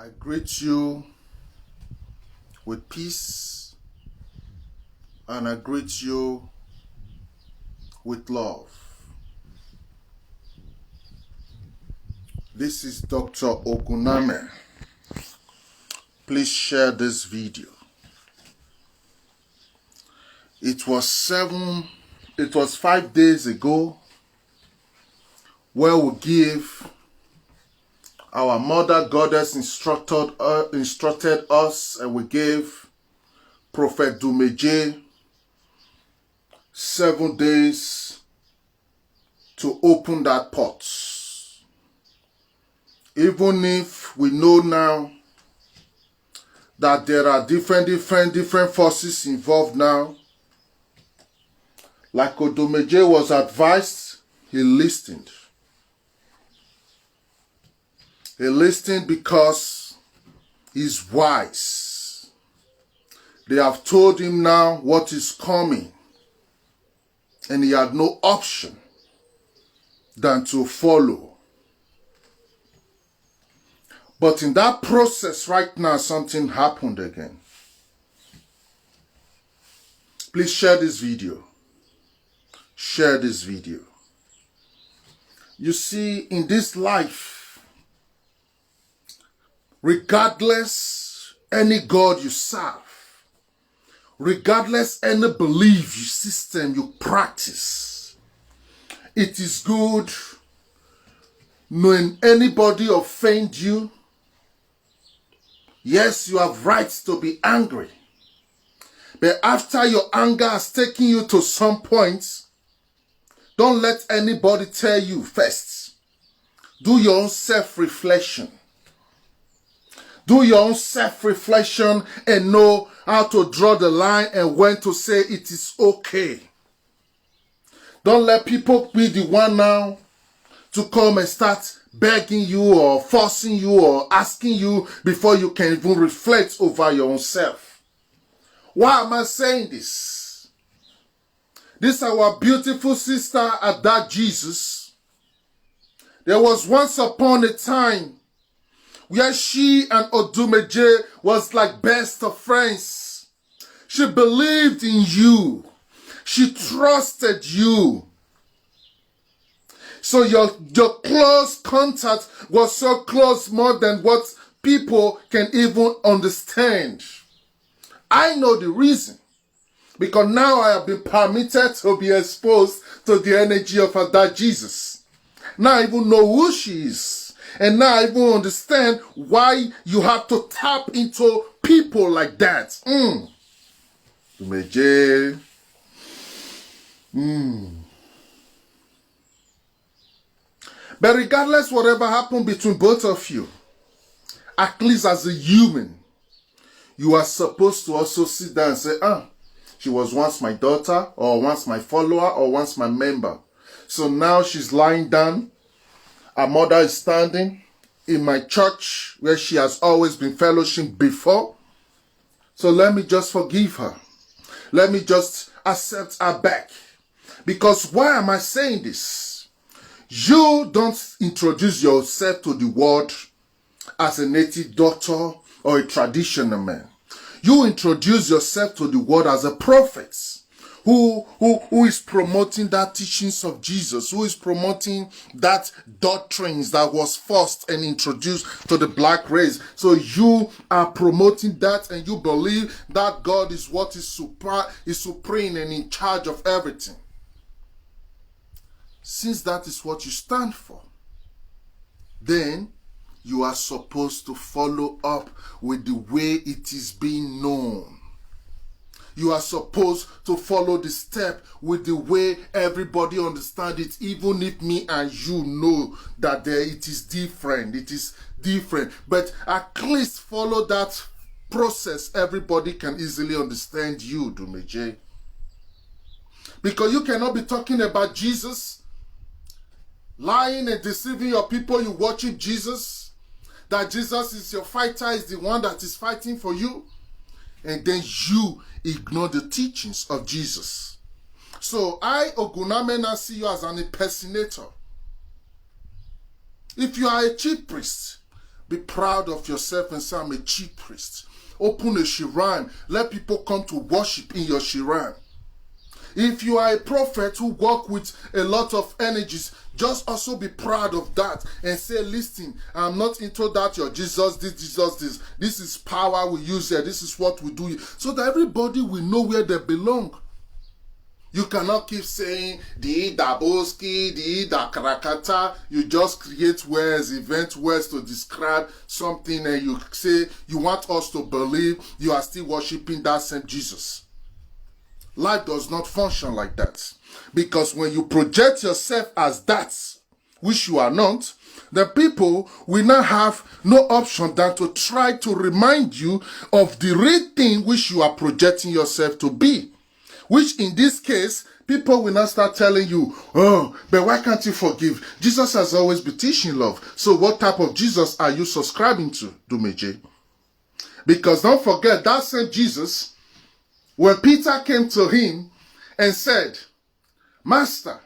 I greet you with peace and I greet you with love. This is Dr. Oguname. Please share this video. It was 5 days ago where we give our mother goddess instructed us, and we gave Prophet Dumeje 7 days to open that pot. Even if we know now that there are different forces involved now, like Dumeje was advised, he listened. He listened because he's wise. They have told him now what is coming, and he had no option than to follow. But in that process right now, something happened again. Please share this video. Share this video. You see, in this life, regardless any God you serve, regardless any belief system you practice, it is good when anybody offend you. Yes, you have rights to be angry. But after your anger has taken you to some point, don't let anybody tell you first. Do your own self-reflection. Do your own self-reflection and know how to draw the line and when to say it is okay. Don't let people be the one now to come and start begging you or forcing you or asking you before you can even reflect over your own self. Why am I saying this? This our beautiful sister at that Jesus. There was once upon a time where she and Dumeje was like best of friends. She believed in you. She trusted you. So your close contact was so close, more than what people can even understand. I know the reason. Because now I have been permitted to be exposed to the energy of that Jesus. Now I even know who she is. And now I even understand why you have to tap into people like that. Dumeje. But regardless whatever happened between both of you, at least as a human, you are supposed to also sit down and say, she was once my daughter, or once my follower, or once my member. So now she's lying down. Her mother is standing in my church where she has always been fellowshipping before. So let me just forgive her. Let me just accept her back. Because why am I saying this? You don't introduce yourself to the world as a native doctor or a traditional man. You introduce yourself to the world as a prophet who is promoting that teachings of Jesus, who is promoting that doctrines that was first and introduced to the black race. So you are promoting that, and you believe that God is what is supreme and in charge of everything. Since that is what you stand for, then you are supposed to follow up with the way it is being known. You are supposed to follow the step with the way everybody understands it, even if me and you know that it is different. It is different. But at least follow that process. Everybody can easily understand you, Dumeje. Because you cannot be talking about Jesus, lying and deceiving your people. You watching Jesus, that Jesus is your fighter, is the one that is fighting for you, and then you ignore the teachings of Jesus. So I, Oguname, now see you as an impersonator. If you are a chief priest, Be proud of yourself and say, I'm a chief priest. Open a shrine. Let people come to worship in your shrine. If you are a prophet who work with a lot of energies, just also be proud of that and say, listen, I'm not into that, your Jesus, this. This is power we use here. This is what we do here. So that everybody will know where they belong. You cannot keep saying, the Daboski, the Krakata. You just create words, event words to describe something, and you say, you want us to believe you are still worshiping that same Jesus. Life does not function like that. Because when you project yourself as that, which you are not, the people will now have no option than to try to remind you of the real thing which you are projecting yourself to be. Which in this case, people will now start telling you, oh, but why can't you forgive? Jesus has always been teaching love. So what type of Jesus are you subscribing to, Dumeje? Because don't forget, that same Jesus, when Peter came to him and said, Master,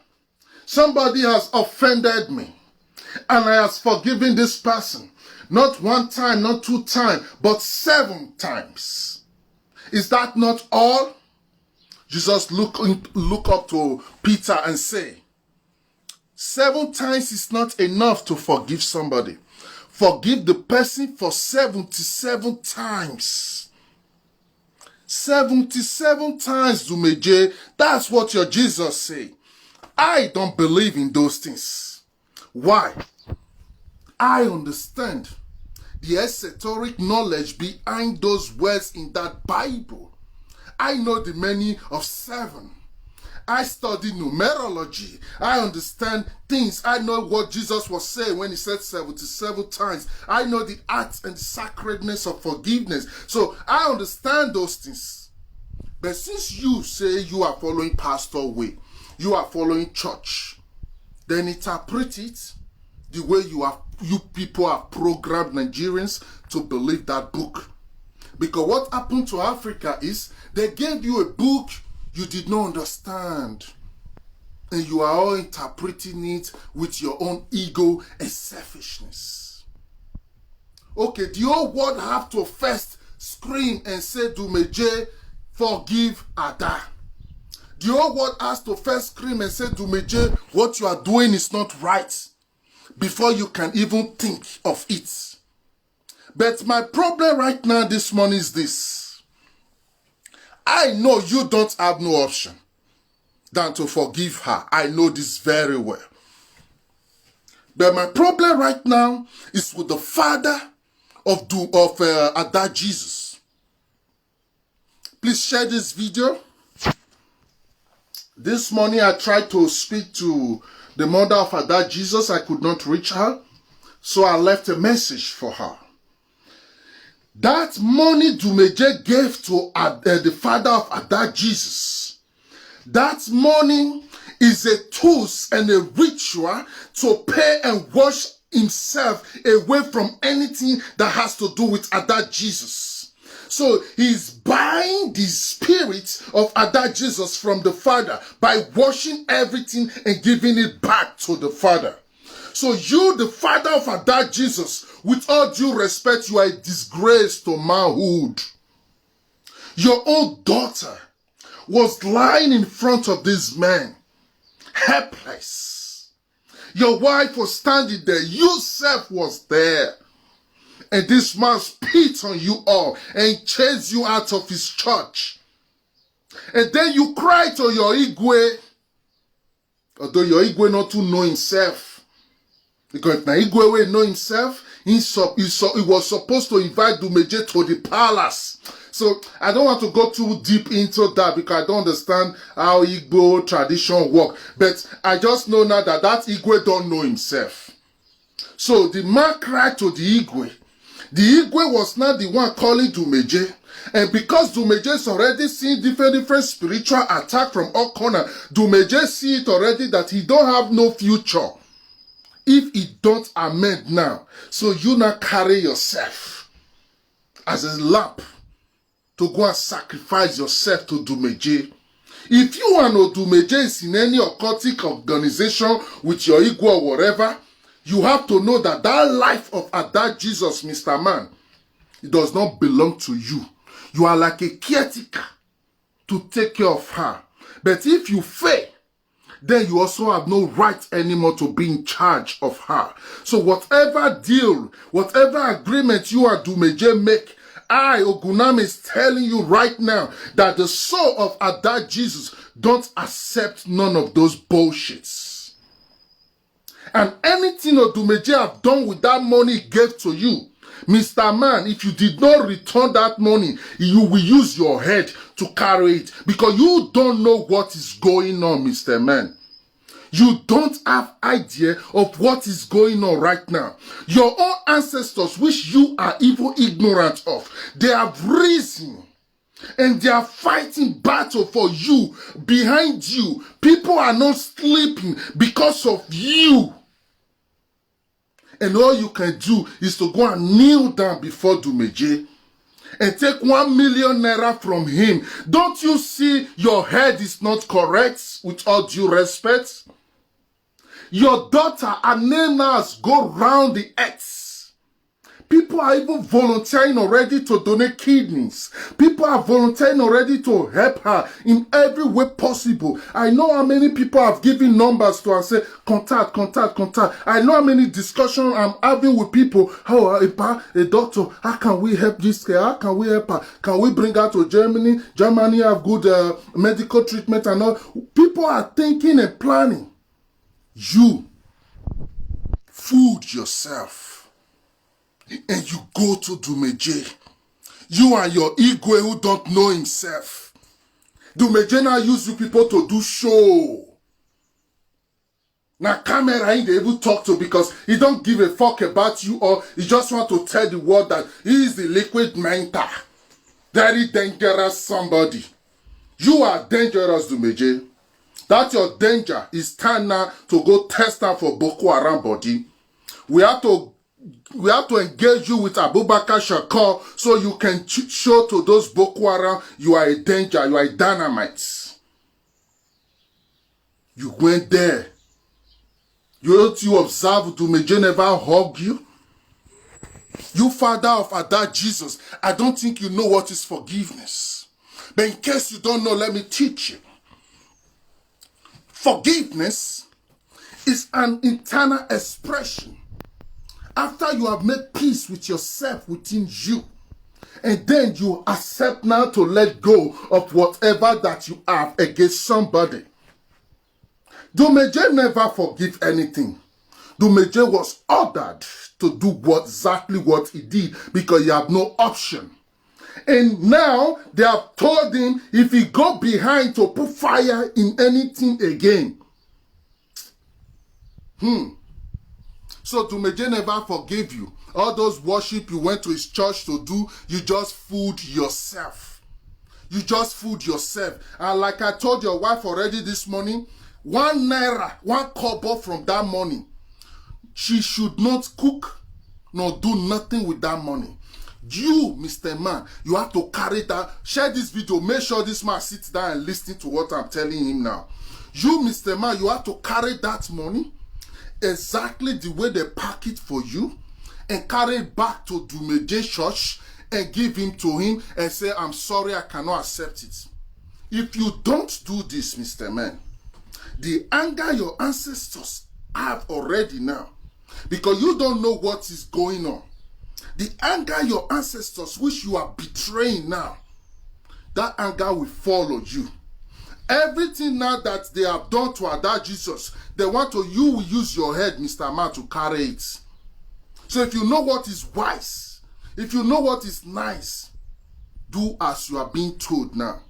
somebody has offended me, and I have forgiven this person, not one time, not two times, but 7 times. Is that not all? Jesus look up to Peter and say, 7 times is not enough to forgive somebody. Forgive the person for 77 times. 77 times, Dumeje. That's what your Jesus say. I don't believe in those things. Why? I understand the esoteric knowledge behind those words in that Bible. I know the meaning of 7. I study numerology. I understand things. I know what Jesus was saying when he said 77 times. I know the art and sacredness of forgiveness. So I understand those things. But since you say you are following pastor way, you are following church, then interpret it the way you people have programmed Nigerians to believe that book. Because what happened to Africa is they gave you a book you did not understand. And you are all interpreting it with your own ego and selfishness. Okay, the whole world have to first scream and say, Dumeje, forgive Ada. The whole world has to first scream and say, Dumeje, what you are doing is not right, before you can even think of it. But my problem right now this morning is this. I know you don't have no option than to forgive her. I know this very well. But my problem right now is with the father of Ada Jesus. Please share this video. This morning I tried to speak to the mother of Ada Jesus. I could not reach her. So I left a message for her. That money Dumeje gave to the father of Ada Jesus, that money is a tool and a ritual to pay and wash himself away from anything that has to do with Ada Jesus. So he's buying the spirit of Ada Jesus from the father by washing everything and giving it back to the father. So you, the father of Ada Jesus, with all due respect, you are a disgrace to manhood. Your own daughter was lying in front of this man, helpless. Your wife was standing there. You self was there. And this man spit on you all and chased you out of his church. And then you cry to your Igwe, although your Igwe not to know himself. Because if Igwe will know himself, he was supposed to invite Dumeje to the palace. So I don't want to go too deep into that because I don't understand how Igbo tradition work. But I just know now that Igwe don't know himself. So the man cried to the Igwe. The Igwe was not the one calling Dumeje. And because Dumeje is already seeing different spiritual attack from all corners, Dumeje see it already that he don't have no future if he don't amend now. So you now carry yourself as a lamp to go and sacrifice yourself to Dumeje. If you are no Dumeje is in any occultic organization with your ego or whatever, You have to know that that life of Ada Jesus, Mr. Man, it does not belong to you. You are like a caretaker to take care of her. But if you fail, then you also have no right anymore to be in charge of her. So whatever deal, whatever agreement you and Dumeje make, I, Oguname, is telling you right now that the soul of Ada Jesus don't accept none of those bullshits. And anything Dumeje have done with that money he gave to you, Mr. Man, if you did not return that money, you will use your head to carry it. Because you don't know what is going on, Mr. Man. You don't have idea of what is going on right now. Your own ancestors, which you are even ignorant of, they have risen and they are fighting battle for you, behind you. People are not sleeping because of you. And all you can do is to go and kneel down before Dumeje and take 1 million naira from him. Don't you see your head is not correct, with all due respect? Your daughter, her name has go round the earth. People are even volunteering already to donate kidneys. People are volunteering already to help her in every way possible. I know how many people have given numbers to her and say, contact, contact, contact. I know how many discussions I'm having with people. How, a doctor, how can we help this girl? How can we help her? Can we bring her to Germany? Germany have good medical treatment and all. People are thinking and planning. You fooled yourself. And you go to Dumeje. You and your Igwe who don't know himself. Dumeje now use you people to do show. Now camera ain't able to talk to because he don't give a fuck about you, or he just want to tell the world that he is the liquid mentor. Very dangerous somebody. You are dangerous, Dumeje. That your danger is time now to go test out for Boko Haram body. We have to engage you with Abubakar Shakor so you can show to those Boko Haram you are a danger, you are a dynamite. You went there. You observe Dumeje never hug you. You father of Ada Jesus, I don't think you know what is forgiveness. But in case you don't know, let me teach you. Forgiveness is an internal expression after you have made peace with yourself within you, and then you accept now to let go of whatever that you have against somebody. Dumeje never forgive anything. Dumeje was ordered to do exactly what he did because he had no option. And now they have told him if he go behind to put fire in anything again. So Dumeje never forgave you. All those worship you went to his church to do, you just fooled yourself. You just fooled yourself. And like I told your wife already this morning, 1 naira, 1 kobo from that money, she should not cook nor do nothing with that money. You, Mr. Man, you have to carry that. Share this video. Make sure this man sits down and listens to what I'm telling him now. You, Mr. Man, you have to carry that money exactly the way they pack it for you and carry it back to Dumeje church and give him to him and say, I'm sorry, I cannot accept it. If you don't do this, Mr. Man, the anger your ancestors have already now, because you don't know what is going on. The anger your ancestors, which you are betraying now, that anger will follow you. Everything now that they have done to Ada Jesus, they want to, you will use your head, Mr. Man, to carry it. So if you know what is wise, if you know what is nice, do as you are being told now.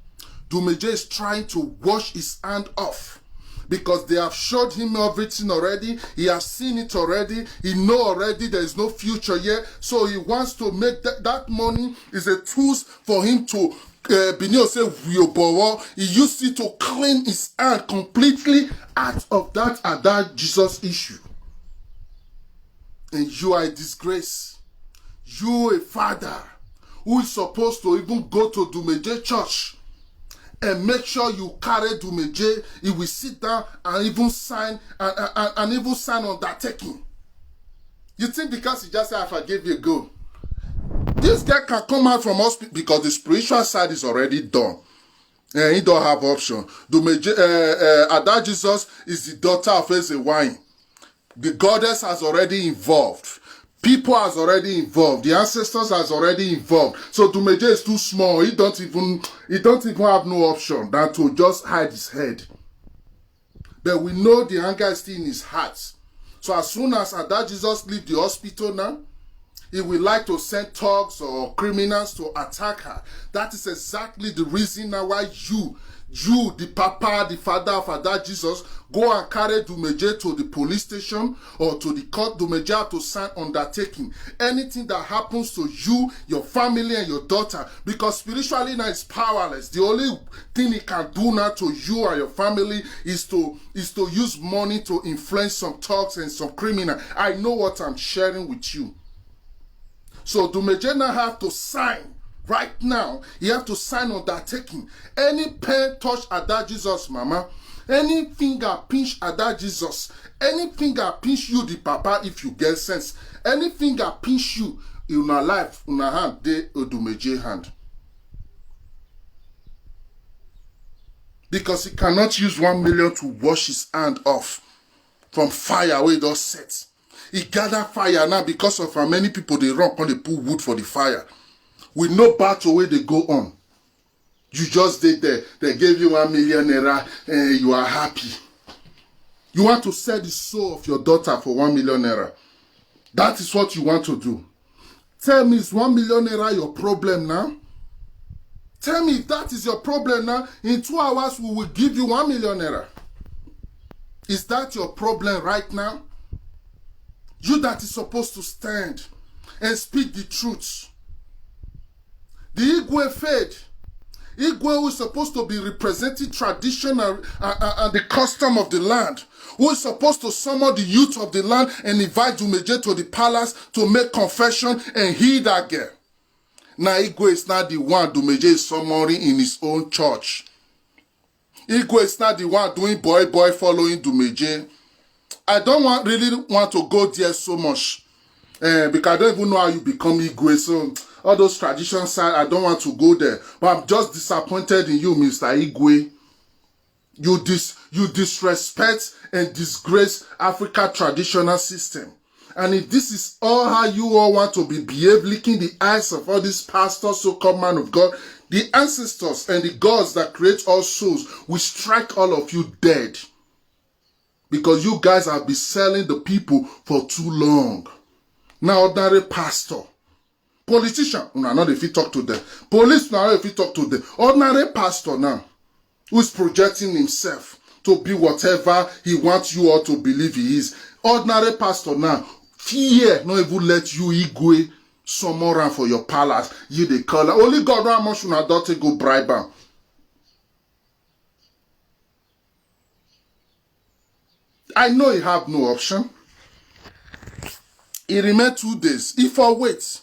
Dumeje is trying to wash his hand off, because they have showed him everything already. He has seen it already. He know already there is no future yet. So he wants to make that money is a tool for him to he used it to clean his hand completely out of that Jesus issue. And you are a disgrace. You a father who is supposed to even go to Dumeje church and make sure you carry Dumeje. He will sit down and even sign and even sign on that taking. You think because he just said, I forgive you, go. This guy can come out from hospital because the spiritual side is already done. And he don't have option. Dumeje, Ada Jesus is the daughter of Eze Wine. The goddess has already involved. People has already involved. The ancestors has already involved. So Dumeje is too small. He don't even have no option than to just hide his head. But we know the anger is still in his heart. So as soon as Ada Jesus leave the hospital now, he will like to send thugs or criminals to attack her. That is exactly the reason now why you, the papa, the father of Ada Jesus, go and carry Dumeje to the police station or to the court. Dumeje have to sign undertaking. Anything that happens to you, your family, and your daughter, because spiritually now it's powerless. The only thing he can do now to you and your family is to use money to influence some thugs and some criminals. I know what I'm sharing with you. So Dumeje now have to sign. Right now, he have to sign undertaking. Any pen touch Ada Jesus, mama. Any finger pinch Ada Jesus. Any finger pinch you, the papa, if you get sense. Any finger pinch you in a life, in a hand, they Dumeje hand. Because he cannot use 1 million to wash his hand off from fire where it does set. He gather fire now because of how many people they run when they put wood for the fire. With no battle where they go on. You just did there. They gave you 1 million naira and you are happy. You want to sell the soul of your daughter for 1 million naira. That is what you want to do. Tell me, is 1 million naira your problem now? Tell me if that is your problem now. In 2 hours, we will give you 1 million naira. Is that your problem right now? You that is supposed to stand and speak the truth. The Igwe faith. Igwe who is supposed to be representing tradition and the custom of the land. Who is supposed to summon the youth of the land and invite Dumeje to the palace to make confession and heal that girl. Now Igwe is not the one Dumeje is summoning in his own church. Igwe is not the one doing boy following Dumeje. I don't really want to go there so much. Because I don't even know how you become Igwe. So all those tradition side, I don't want to go there. But I'm just disappointed in you, Mr. Igwe. You disrespect and disgrace Africa traditional system. And if this is all how you all want to behave, licking the eyes of all these pastors, so-called man of God, the ancestors and the gods that create all souls will strike all of you dead. Because you guys have been selling the people for too long. Now, ordinary pastor, politician, not if you talk to them. Police, now if you talk to them. Ordinary pastor now, who is projecting himself to be whatever he wants you all to believe he is. Ordinary pastor now, fear not even let you Igwe summon around for your palace. You the color. Only God how much una daughter go bribe am. I know you have no option. It remain 2 days. If I wait,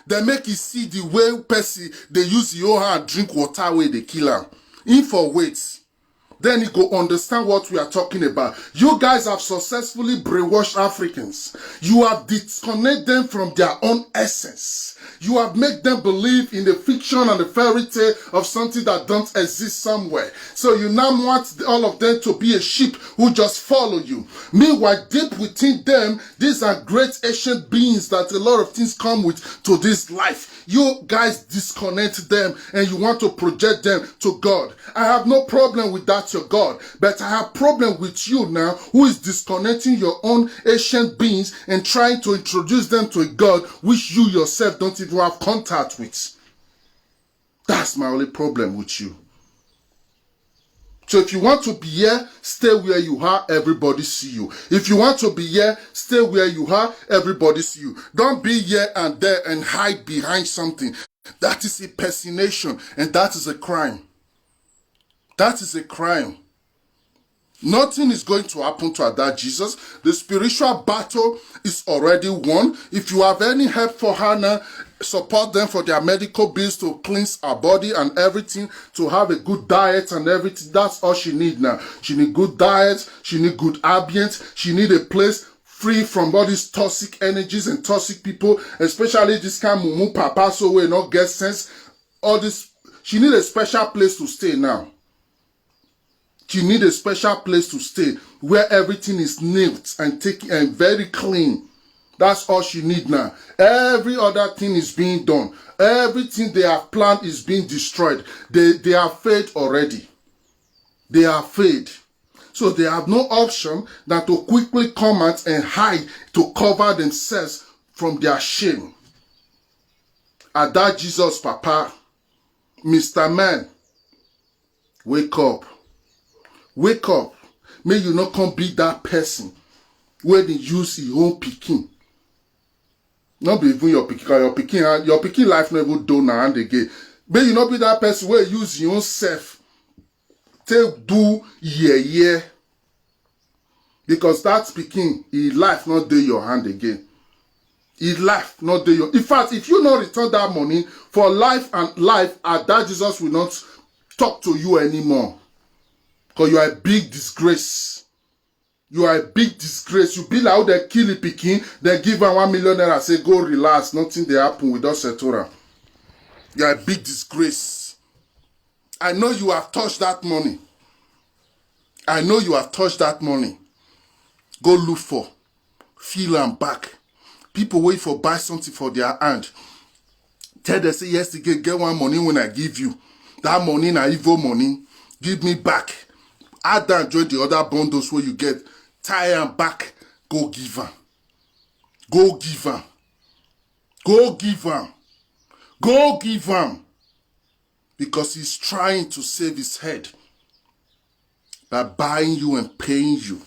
they make you see the way person they use your hand drink water where they kill am. If I wait, then you go understand what we are talking about. You guys have successfully brainwashed Africans. You have disconnected them from their own essence. You have made them believe in the fiction and the fairy tale of something that don't exist somewhere. So you now want all of them to be a sheep who just follow you. Meanwhile, deep within them, these are great ancient beings that a lot of things come with to this life. You guys disconnect them and you want to project them to God. I have no problem with that, your God. But I have problem with you now who is disconnecting your own ancient beings and trying to introduce them to a God which you yourself don't even have contact with. That's my only problem with you. So if you want to be here, stay where you are, everybody see you. If you want to be here, stay where you are, everybody see you. Don't be here and there and hide behind something. That is impersonation and that is a crime. That is a crime. Nothing is going to happen to Ada Jesus. The spiritual battle is already won. If you have any help for her now, support them for their medical bills to cleanse her body and everything, to have a good diet and everything. That's all she needs now. She need good diet. She need good ambience. She need a place free from all these toxic energies and toxic people, especially this kind of mumu papa, so we not get sense. All this, she need a special place to stay now. She need a special place to stay where everything is neat and taken and very clean. That's all she need now. Every other thing is being done. Everything they have planned is being destroyed. They are fed already. They are fed. So they have no option than to quickly come out and hide to cover themselves from their shame. At that Jesus, Papa, Mr. Man, wake up. Wake up. May you not come be that person where they use your own picking. Not be even your picking, your picking life never done now and again. May you not be that person where you use your own self to do yeah. Because that picking, his life not do your hand again. His life not do your. In fact, if you not return that money for life and life, that Jesus will not talk to you anymore. Because you are a big disgrace. You are a big disgrace. You be like how they kill the pikin, they give her 1 million naira, say go relax, nothing they happen with us Setora. You are a big disgrace. I know you have touched that money. I know you have touched that money. Go look for, feel and back. People wait for buy something for their hand. Tell them say yes, get one money when I give you. That money na evil money. Give me back. Add that and join the other bundles where you get. Tie and back, go give am. Go give am. Go give am. Go give am. Because he's trying to save his head by buying you and paying you.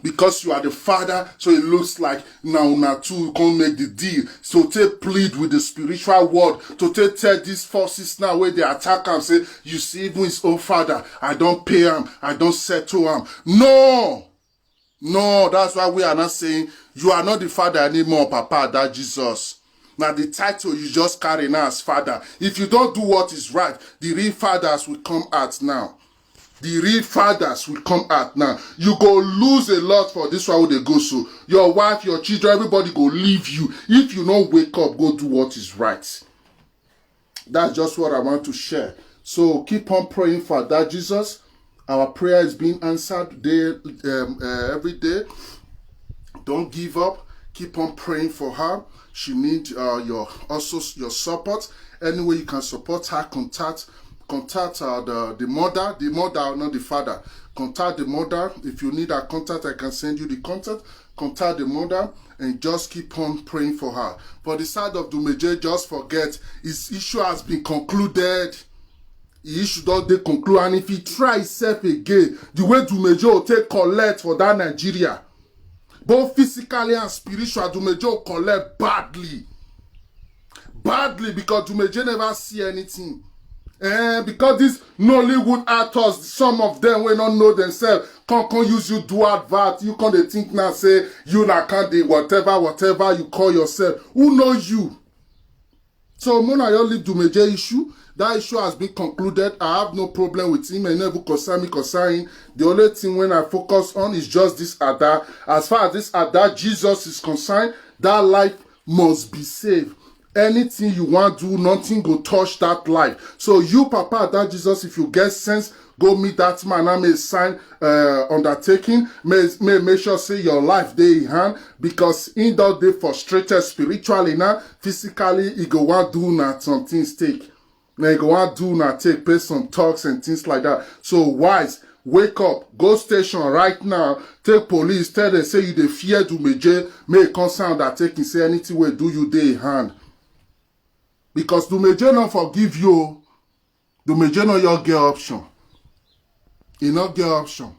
Because you are the father, so it looks like now two you can't make the deal. So take plead with the spiritual world to tell these forces now where they attack and say, you see, even his own father, I don't pay him, I don't settle him. No! No, that's why we are not saying you are not the father anymore, Papa, that Jesus. Now the title you just carry now as father. If you don't do what is right, the real fathers will come out now. The real fathers will come out now. You go lose a lot for this one where they go so. Your wife, your children, everybody go leave you. If you don't wake up, go do what is right. That's just what I want to share. So keep on praying for that Jesus. Our prayer is being answered every day. Don't give up. Keep on praying for her. She needs your support. Any way you can support her, contact the mother, not the father. Contact the mother. If you need her contact, I can send you the contact. Contact the mother and just keep on praying for her. For the side of Dumeje, just forget his issue has been concluded. He should not conclude, and if he try himself again, the way Dumeje will take collect for that Nigeria, both physically and spiritual, Dumeje will collect badly, because Dumeje never see anything. Because these Nollywood actors, some of them will not know themselves, can't use you do advert. You can't think now say you na can't do whatever you call yourself. Who knows you? So Mona, you leave Dumeje issue. That issue has been concluded. I have no problem with him. I never concern me concerning. The only thing when I focus on is just this Ada. As far as this Ada Jesus is concerned, that life must be saved. Anything you want to do, nothing go touch that life. So you, Papa, that Jesus, if you get sense, go meet that man. I may sign undertaking. May make sure say your life day in hand, because in that day frustrated spiritually now, physically, he go want do not something stake. Now you go want do not take place some talks and things like that. So wise, wake up, go station right now, take police, tell them say you dey fear Dumeje, may come sound that taking say anything will do you day in hand. Because Dumeje not forgive you. Dumeje not your get option. He not get option.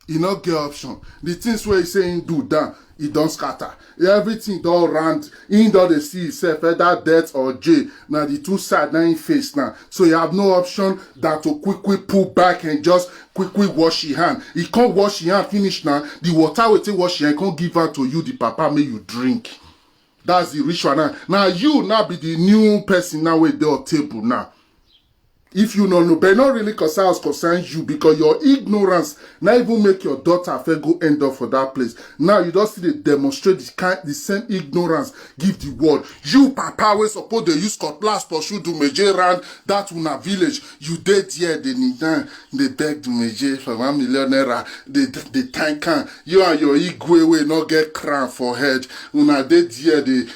He not get option. The things where he saying do that, he don't scatter. Everything don't rant. He don't see himself either death or jail. Now the two sides now in face now. So you have no option than to quickly pull back and just quickly wash your hand. He can't wash your hand finish now. The water will take wash your hand. Can't give out to you. The papa may you drink. That's the ritual now. Now you now be the new person now with the table now. If you know, but not really concerns you because your ignorance not even make your daughter go end up for that place. Now you just see they demonstrate the same ignorance give the world. You papa we suppose they use cutlass pursue Dumeje around that una village. You dead here they need they beg Dumeje for 1 million naira. They tank can you and your igwe we not get crown for head. Una dead here they.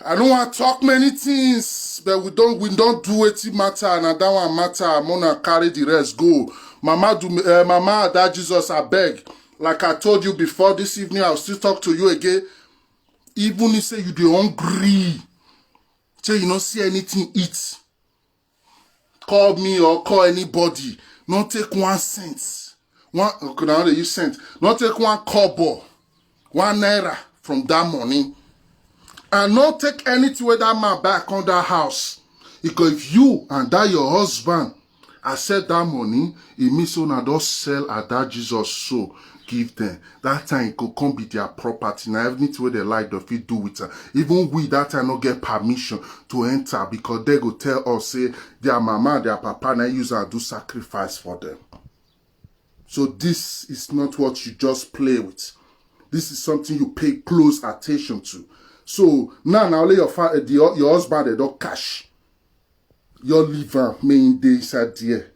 I don't want to talk many things, but we don't do it matter, and that one matter. I'm gonna carry the rest. Go, Mama, Mama, that Jesus, I beg. Like I told you before this evening, I'll still talk to you again. Even if say you dey hungry, say you don't see anything eat, call me or call anybody. Not take 1 cent. Okay, now they use cent. Not take 1 kobo, 1 naira from that money. And not take anything with that man back on that house. Because if you and that your husband accept that money, it means so now don't sell at that Jesus so give them. That time it could come be their property. Now everything where they like the fit do with it. Even we that time not get permission to enter because they go tell us say their mama, their papa now use and do sacrifice for them. So this is not what you just play with. This is something you pay close attention to. So now only your husband they don't cash. Your liver main day inside there.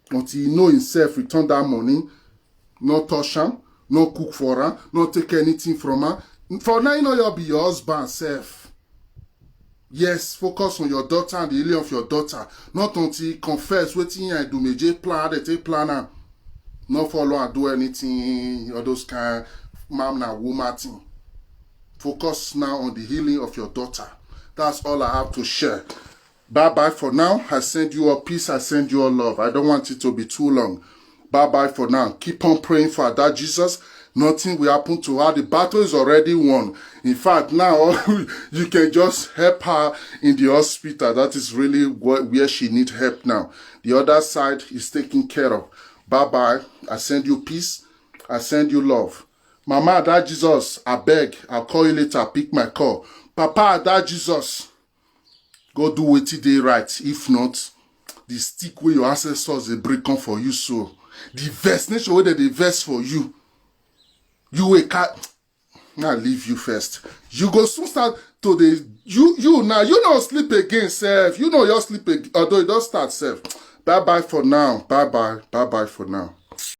Until he know himself return that money, no touch him, no cook for her, no take anything from her. For now, you know you'll be your husband self. Yes, focus on your daughter and the healing of your daughter. Not until he confess waiting and Dumeje plan, they take planner. Not follow and do anything, or those kind man and woman thing. Focus now on the healing of your daughter. That's all I have to share. Bye-bye for now. I send you all peace. I send you all love. I don't want it to be too long. Bye-bye for now. Keep on praying for that Jesus. Nothing will happen to her. The battle is already won. In fact, now you can just help her in the hospital. That is really where she needs help now. The other side is taken care of. Bye-bye. I send you peace. I send you love. Mama, that Jesus, I beg, I'll call you later, pick my call. Papa, that Jesus, go do what they right. If not, the stick where your ancestors they break on for you. So the vest, nature where they vest for you. You wake up. Now leave you first. You go soon start to the you now. You don't sleep again, self. You know you're sleeping, although you don't start self. Bye bye for now. Bye bye. Bye bye for now.